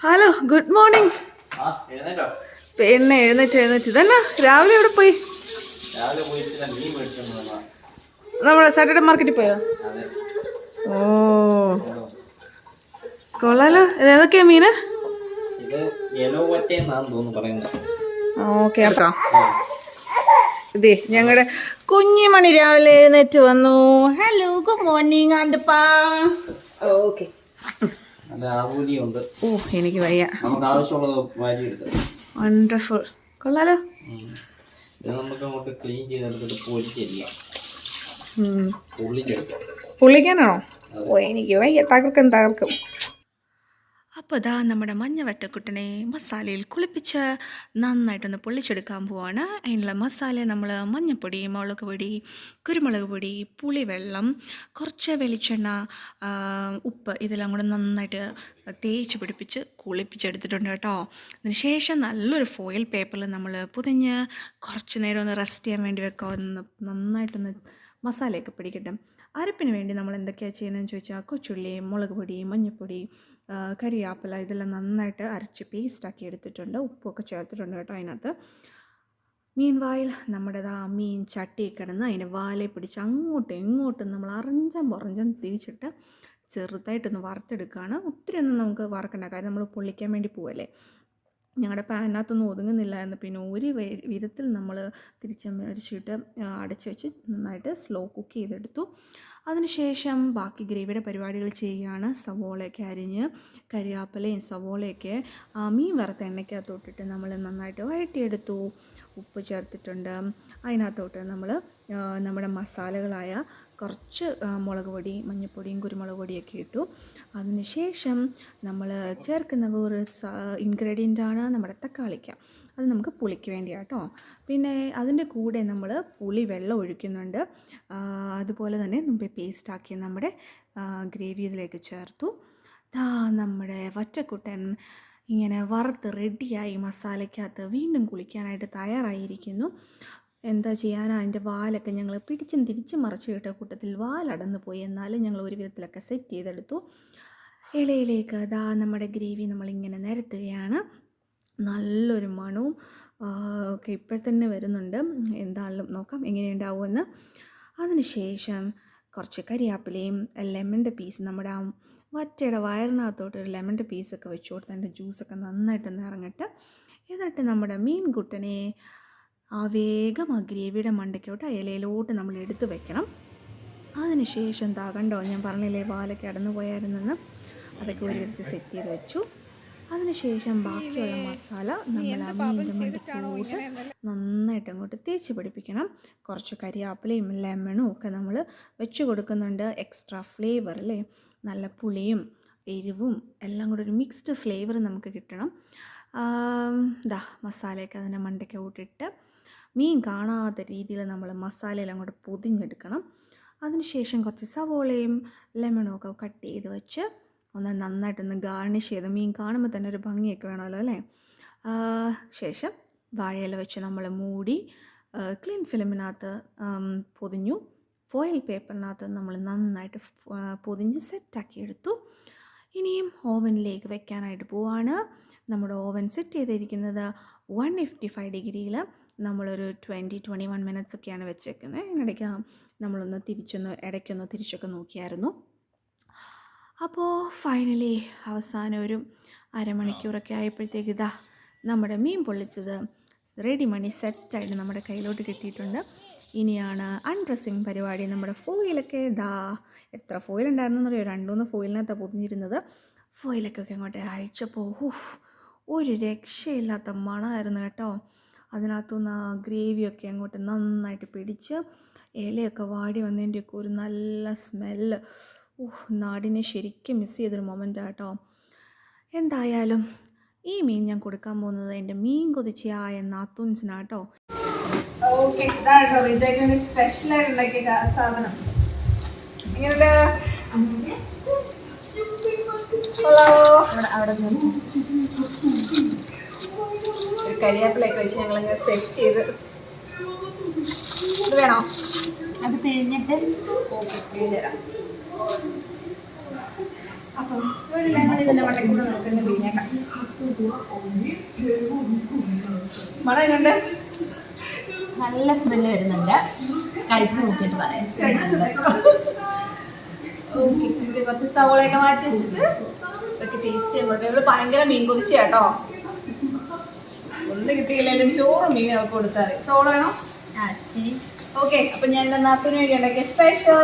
Hello, good morning. പിന്നെ എഴുന്നേറ്റ് ഇതന്നെ രാവിലെ എവിടെ പോയി? നമ്മുടെ സാറ്റർഡേ മാർക്കറ്റിൽ പോയോ? ഓ, കൊള്ളാലോ. ഏതൊക്കെയാ മീന്? ഓക്കെ, ഇതേ ഞങ്ങളുടെ കുഞ്ഞിമണി രാവിലെ എഴുന്നേറ്റ് വന്നു. ഹലോ, ഗുഡ് മോർണിംഗ് ആൻഡപ്പാ. ഓക്കെ. ഓ, എനിക്ക് വയ്യ. വണ്ടർഫുൾ, കൊള്ളാലോ. പൊള്ളിക്കാനാണോ? ഓ, എനിക്ക് വയ്യ. തകർക്കും. അപ്പോൾ ഇതാ നമ്മുടെ മഞ്ഞ വറ്റക്കുട്ടനെ മസാലയിൽ കുളിപ്പിച്ച് നന്നായിട്ടൊന്ന് പൊള്ളിച്ചെടുക്കാൻ പോവാണ്. അതിനുള്ള മസാല നമ്മൾ മഞ്ഞൾപ്പൊടി, മുളക് പൊടി, കുരുമുളക് പൊടി, പുളിവെള്ളം, കുറച്ച് വെളിച്ചെണ്ണ, ഉപ്പ് ഇതെല്ലാം കൂടെ നന്നായിട്ട് തേച്ച് പിടിപ്പിച്ച് കുളിപ്പിച്ചെടുത്തിട്ടുണ്ട് കേട്ടോ. അതിന് ശേഷം നല്ലൊരു ഫോയിൽ പേപ്പറിൽ നമ്മൾ പൊതിഞ്ഞ് കുറച്ച് നേരം ഒന്ന് റെസ്റ്റ് ചെയ്യാൻ വേണ്ടി വെക്കാം. നന്നായിട്ടൊന്ന് മസാലയൊക്കെ പിടിക്കട്ടെ. അരപ്പിന് വേണ്ടി നമ്മൾ എന്തൊക്കെയാണ് ചെയ്യുന്നതെന്ന് ചോദിച്ചാൽ കൊച്ചുള്ളി, മുളക് പൊടി, മഞ്ഞൾപ്പൊടി, കരിയാപ്പില ഇതെല്ലാം നന്നായിട്ട് അരച്ച് പേസ്റ്റാക്കി എടുത്തിട്ടുണ്ട്. ഉപ്പൊക്കെ ചേർത്തിട്ടുണ്ട് കേട്ടോ അതിനകത്ത്. മീൻ വായിൽ നമ്മുടേത് ആ മീൻ ചട്ടി കിടന്ന് അതിൻ്റെ വാലെ പിടിച്ച് അങ്ങോട്ടും ഇങ്ങോട്ടും നമ്മൾ അറഞ്ചം തിരിച്ചിട്ട് ചെറുതായിട്ടൊന്ന് വറുത്തെടുക്കുകയാണ്. ഒത്തിരി ഒന്നും നമുക്ക് വറക്കണ്ട, കാര്യം നമ്മൾ പൊള്ളിക്കാൻ വേണ്ടി പോവല്ലേ. ഞങ്ങളുടെ പാനിനകത്തൊന്നും ഒതുങ്ങുന്നില്ലായിരുന്നു. പിന്നെ ഒരു വിധത്തിൽ നമ്മൾ തിരിച്ചരിച്ചിട്ട് അടച്ചു വെച്ച് നന്നായിട്ട് സ്ലോ കുക്ക് ചെയ്തെടുത്തു. അതിനുശേഷം ബാക്കി ഗ്രേവിയുടെ പരിപാടികൾ ചെയ്യുകയാണ്. സവോളയൊക്കെ അരിഞ്ഞ് കരിയാപ്പിലയും സവോളയൊക്കെ മീൻ വറുത്ത എണ്ണയ്ക്കകത്തോട്ടിട്ട് നമ്മൾ നന്നായിട്ട് വഴറ്റിയെടുത്തു. ഉപ്പ് ചേർത്തിട്ടുണ്ട്. അതിനകത്തോട്ട് നമ്മൾ നമ്മുടെ മസാലകളായ കുറച്ച് മുളക് പൊടി, മഞ്ഞൾപ്പൊടിയും കുരുമുളക് പൊടിയൊക്കെ ഇട്ടു. അതിനുശേഷം നമ്മൾ ചേർക്കുന്ന വേറെ ഇൻഗ്രീഡിയൻ്റാണ് നമ്മുടെ തക്കാളിക്ക. അത് നമുക്ക് പുളിക്ക് വേണ്ടിയാട്ടോ. പിന്നെ അതിൻ്റെ കൂടെ നമ്മൾ പുളി വെള്ളം ഒഴിക്കുന്നുണ്ട്. അതുപോലെ തന്നെ മുമ്പേ പേസ്റ്റാക്കിയ നമ്മുടെ ഗ്രേവി ഇതിലേക്ക് ചേർത്തു. നമ്മുടെ വറ്റക്കുട്ടൻ ഇങ്ങനെ വറുത്ത് റെഡിയായി മസാലയ്ക്കകത്ത് വീണ്ടും കുളിക്കാനായിട്ട് തയ്യാറായിരിക്കുന്നു. എന്താ ചെയ്യാനാ, അതിൻ്റെ വാലൊക്കെ ഞങ്ങൾ പിടിച്ചും തിരിച്ചും മറിച്ച് കിട്ടിയ കൂട്ടത്തിൽ വാലടന്ന് പോയി. എന്നാലും ഞങ്ങൾ ഒരു വിധത്തിലൊക്കെ സെറ്റ് ചെയ്തെടുത്തു. ഇലയിലേക്ക് നമ്മുടെ ഗ്രേവി നമ്മളിങ്ങനെ നിരത്തുകയാണ്. നല്ലൊരു മണവും ഒക്കെ ഇപ്പോഴത്തന്നെ വരുന്നുണ്ട്. എന്തായാലും നോക്കാം എങ്ങനെയുണ്ടാവുമെന്ന്. അതിനുശേഷം കുറച്ച് കരിയാപ്പിലയും ലെമണിൻ്റെ പീസ് നമ്മുടെ ആ വറ്റയുടെ വയറിനകത്തോട്ട് ഒരു ലെമണിൻ്റെ പീസൊക്കെ വെച്ച് കൊടുത്ത് അതിൻ്റെ ജ്യൂസൊക്കെ നന്നായിട്ടൊന്ന് ഇറങ്ങട്ടെ. എന്നിട്ട് നമ്മുടെ മീൻകുട്ടനെ വേഗം ആ ഗ്രേവിയുടെ മണ്ടയ്ക്കോട്ട് ഇലയിലോട്ട് നമ്മൾ എടുത്ത് വെക്കണം. അതിനുശേഷം കണ്ടോ, ഞാൻ പറഞ്ഞില്ലേ വാലൊക്കെ അടന്നു പോയായിരുന്നെന്ന്. അതൊക്കെ ഒരു വിധത്തിൽ സെറ്റ് ചെയ്ത് വെച്ചു. അതിനുശേഷം ബാക്കിയുള്ള മസാല നമ്മൾ ആ മീനിൻ്റെ മണ്ടയ്ക്കോട്ട് നന്നായിട്ട് അങ്ങോട്ട് തേച്ച് പിടിപ്പിക്കണം. കുറച്ച് കരിയാപ്പിലയും ലെമണും ഒക്കെ നമ്മൾ വെച്ച് കൊടുക്കുന്നുണ്ട്. എക്സ്ട്രാ ഫ്ലേവർ അല്ലേ, നല്ല പുളിയും എരിവും എല്ലാം കൂടെ ഒരു മിക്സ്ഡ് ഫ്ലേവർ നമുക്ക് കിട്ടണം. മസാലയൊക്കെ അതിൻ്റെ മണ്ടയ്ക്കോട്ടിട്ട് മീൻ കാണാത്ത രീതിയിൽ നമ്മൾ മസാലയെല്ലാം അങ്ങോട്ട് പൊതിഞ്ഞെടുക്കണം. അതിനുശേഷം കുറച്ച് സവോളയും ലെമണും ഒക്കെ കട്ട് ചെയ്ത് വെച്ച് ഒന്ന് നന്നായിട്ടൊന്ന് ഗാർണിഷ് ചെയ്ത്, മീൻ കാണുമ്പോൾ തന്നെ ഒരു ഭംഗിയൊക്കെ വേണമല്ലോ അല്ലേ. ശേഷം വാഴയില വെച്ച് നമ്മൾ മൂടി ക്ലീൻ ഫിലിമിനകത്ത് പൊതിഞ്ഞു. ഫോയിൽ പേപ്പറിനകത്ത് നമ്മൾ നന്നായിട്ട് പൊതിഞ്ഞ് സെറ്റാക്കി എടുത്തു. ഇനിയും ഓവനിലേക്ക് വെക്കാനായിട്ട് പോവാണ്. നമ്മുടെ ഓവൻ സെറ്റ് ചെയ്തിരിക്കുന്നത് 155 ഡിഗ്രിയിൽ നമ്മളൊരു 20-21 മിനിറ്റ്സ് ഒക്കെയാണ് വെച്ചേക്കുന്നത്. അതിനിടയ്ക്ക് നമ്മളൊന്ന് ഇടയ്ക്കൊന്ന് തിരിച്ചൊക്കെ നോക്കിയായിരുന്നു. അപ്പോൾ ഫൈനലി അവസാനം ഒരു അരമണിക്കൂറൊക്കെ ആയപ്പോഴത്തേക്ക് നമ്മുടെ മീൻ പൊള്ളിച്ചത് റെഡി മണി സെറ്റായിട്ട് നമ്മുടെ കയ്യിലോട്ട് കിട്ടിയിട്ടുണ്ട്. ഇനിയാണ് അൺഡ്രസ്സിങ് പരിപാടി. നമ്മുടെ ഫോയിലൊക്കെ എത്ര ഫോയിൽ ഉണ്ടായിരുന്നെന്ന് അറിയോ? 2-3 ഫോയിലിനകത്താണ് പൊതിഞ്ഞിരുന്നത്. ഫോയിലൊക്കെ അങ്ങോട്ട് അഴിച്ചപ്പോൾ ഒരു രക്ഷയില്ലാത്ത മണമായിരുന്നു കേട്ടോ. അതിനകത്തുനിന്ന് ആ ഗ്രേവിയൊക്കെ അങ്ങോട്ട് നന്നായിട്ട് പിടിച്ച് ഇലയൊക്കെ വാടി വന്നതിൻ്റെയൊക്കെ ഒരു നല്ല സ്മെല്ല്. നാടിനെ ശരിക്കും മിസ് ചെയ്തൊരു മൊമെൻ്റാണ് കേട്ടോ. എന്തായാലും ഈ മീൻ ഞാൻ കൊടുക്കാൻ പോകുന്നത് എൻ്റെ മീൻ കൊതിച്ചയായ നാത്തൂൻസിനാട്ടോ. ഓക്കെ, ഇതാട്ടോ വിജയ്ക്ക് സ്പെഷ്യലായിട്ട് ഉണ്ടാക്കിയ സാധനം. ഇങ്ങനെ അവിടെ ഒരു കരിയാപ്പിലൊക്കെ വെച്ച് ഞങ്ങളിങ്ങനെ സെറ്റ് ചെയ്ത്. ഇത് വേണോ? അത് പിഴിഞ്ഞിട്ട് ഓക്കെ പിഴിഞ്ഞുതരാം. അപ്പം ഒരു ലെമൺ ഇതിൻ്റെ വെള്ളം കൂടെ നിൽക്കുന്ന പിഴിഞ്ഞേക്കാം. മണം എങ്ങനെയുണ്ട്? നല്ല സ്മെല്ല് വരുന്നുണ്ട്. കഴിച്ച് നോക്കിയിട്ട് പറയാം. ഓക്കെ, കുറച്ച് സവോളയൊക്കെ മാറ്റി വെച്ചിട്ട് ഇതൊക്കെ ടേസ്റ്റ് ചെയ്യുമ്പോഴേ ഇവിടെ ഭയങ്കര മീൻ കൊതിച്ച കേട്ടോ. ഒന്നും കിട്ടിയില്ലെങ്കിലും ചോറും മീനൊക്കെ കൊടുത്താൽ സോള വേണം. ഓക്കെ, അപ്പം ഞാൻ എൻ്റെ നാത്തൂന് വേണ്ടി ഉണ്ടാക്കിയ സ്പെഷ്യൽ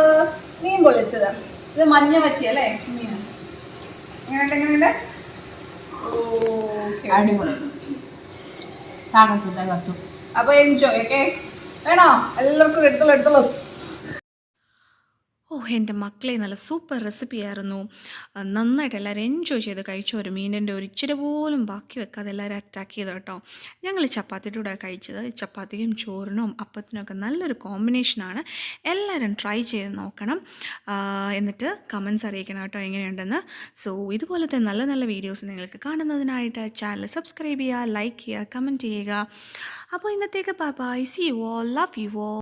മീൻ പൊള്ളിച്ചത്. ഇത് മഞ്ഞ പറ്റിയല്ലേ മീൻ? എങ്ങനെയുണ്ട്? ഓക്കെ, അടിപൊളി. അപ്പോൾ എൻജോയ്. ഓക്കെ, വേണോ? എല്ലാവർക്കും എടുത്തോളൂ. ഓ, എൻ്റെ മക്കളെ നല്ല സൂപ്പർ റെസിപ്പി ആയിരുന്നു. നന്നായിട്ട് എല്ലാവരും എൻജോയ് ചെയ്ത് കഴിച്ചു. ഒരു മീനിൻ്റെ ഒരു ഇച്ചിരി പോലും ബാക്കി വെക്കാതെ എല്ലാവരും അറ്റാക്ക് ചെയ്തു കേട്ടോ. ഞങ്ങൾ ചപ്പാത്തിയുടെ കൂടെ കഴിച്ചത്. ചപ്പാത്തിക്കും ചോറിനും അപ്പത്തിനൊക്കെ നല്ലൊരു കോമ്പിനേഷനാണ്. എല്ലാവരും ട്രൈ ചെയ്ത് നോക്കണം. എന്നിട്ട് കമൻസ് അറിയിക്കണം കേട്ടോ എങ്ങനെയുണ്ടെന്ന്. സോ ഇതുപോലത്തെ നല്ല നല്ല വീഡിയോസ് നിങ്ങൾക്ക് കാണുന്നതിനായിട്ട് ചാനൽ സബ്സ്ക്രൈബ് ചെയ്യുക, ലൈക്ക് ചെയ്യുക, കമൻറ്റ് ചെയ്യുക. അപ്പോൾ ഇന്നത്തേക്ക് bye bye. See you all, love you all.